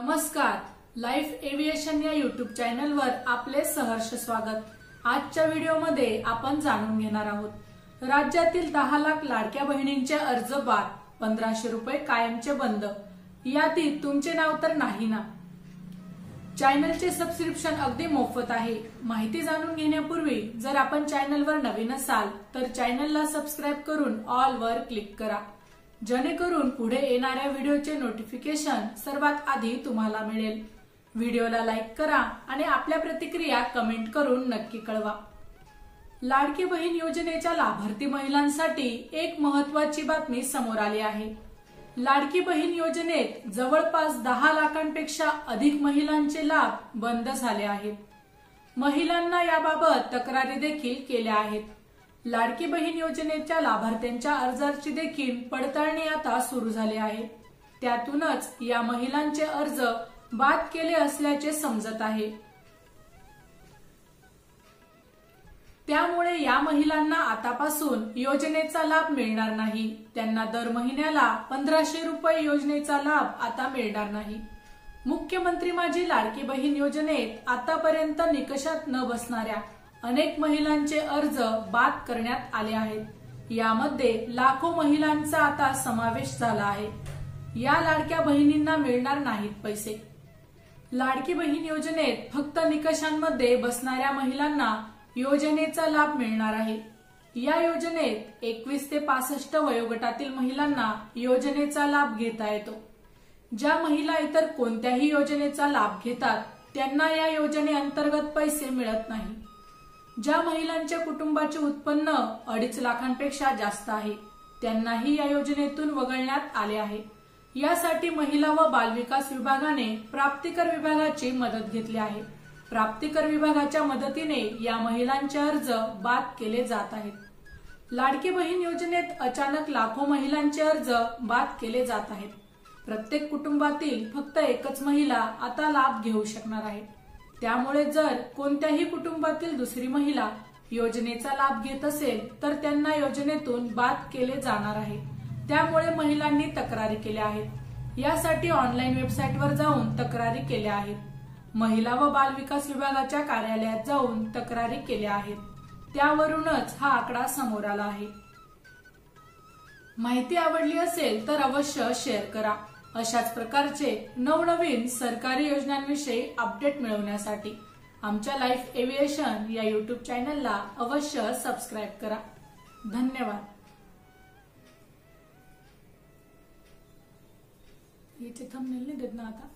नमस्कार, life aviation या YouTube चॅनलवर आपले सहर्ष स्वागत। आजच्या व्हिडिओमध्ये आपण जाणून घेणार आहोत राज्यातील 10 लाख लाडक्या बहिणींचे अर्ज बाद, 1500 रुपये कायमचे बंद। यातील तुमचे नाव तर नाही ना? चॅनलचे सबस्क्रिप्शन अगदी मोफत आहे। माहिती जाणून घेण्यापूर्वी जर आपण चॅनलवर नवीन असाल तर चॅनलला सबस्क्राइब करून ऑल वर क्लिक करा, जेणेकरून पुढे येणाऱ्या व्हिडिओचे नोटिफिकेशन सर्वात आधी तुम्हाला मिळेल। व्हिडिओला लाईक करा आणि आपल्या प्रतिक्रिया कमेंट करून नक्की कळवा। लाडकी बहीण योजनेच्या लाभार्थी महिलांसाठी एक महत्त्वाची बातमी समोर आली आहे। लाडकी बहीण योजनेत जवळपास 10 लाखांपेक्षा अधिक महिलांचे लाभ बंद झाले आहेत। महिलांना याबाबत तक्रारी देखील केल्या आहेत। लाडकी बहीण योजनेच्या लाभार्थ्यांच्या अर्जाची देखील पडताळणी आता सुरू झाली आहे। त्यातूनच या महिलांचे अर्ज बाद केले असल्याचे समजत आहे। त्यामुळे या महिलांना आतापासून योजनेचा लाभ मिळणार नाही। त्यांना दर महिन्याला 1500 रुपये योजनेचा लाभ आता मिळणार नाही। मुख्यमंत्री माझी लाडकी बहीण योजनेत आतापर्यंत निकषात न बसणाऱ्या अनेक महिलांचे अर्ज बाद करण्यात आले आहेत। यामध्ये लाखो महिलांचा आता समावेश झाला आहे। या लाडक्या बहिणींना मिळणार नाहीत पैसे। लाडकी बहीण योजनेत फक्त निकषांमध्ये बसणाऱ्या महिलांना योजनेचा लाभ मिळणार आहे। या योजनेत 21 ते 65 वयोगटातील महिलांना योजनेचा लाभ घेता येतो। ज्या महिला इतर कोणत्याही योजनेचा लाभ घेतात त्यांना या योजनेअंतर्गत पैसे मिळत नाही। ज्या महिलांच्या कुटुंबाचे उत्पन्न 2.5 लाखांपेक्षा जास्त आहे त्यांनाही या योजनेतून वगळण्यात आले आहे। यासाठी महिला व बालविकास विभागाने प्राप्तिकर विभागाची मदत घेतली आहे। प्राप्तिकर विभागाच्या मदतीने या महिलांचे अर्ज बाद केले जात आहेत। लाडकी बहीण योजनेत अचानक लाखो महिलांचे अर्ज बाद केले जात आहेत। प्रत्येक कुटुंबातील फक्त एकच महिला आता लाभ घेऊ शकणार आहे। त्यामुळे जर कोणत्याही कुटुंबातील दुसरी महिला योजनेचा लाभ घेत असेल तर त्यांना योजनेतून बाद केले जाणार आहे। त्यामुळे महिलांनी तक्रारी केल्या आहेत। यासाठी ऑनलाईन वेबसाईटवर जाऊन तक्रारी केल्या आहेत। महिला व बालविकास विभागाच्या कार्यालयात जाऊन तक्रारी केल्या आहेत। त्यावरूनच हा आकडा समोर आला आहे। माहिती आवडली असेल तर अवश्य शेअर करा। अशाच प्रकारचे नवनवीन सरकारी योजनांविषयी अपडेट मिळवण्यासाठी आमच्या लाईफ एव्हिएशन या युट्यूब चॅनलला अवश्य सबस्क्राइब करा। धन्यवाद। याचे थंबनेल नाही देत ना आता।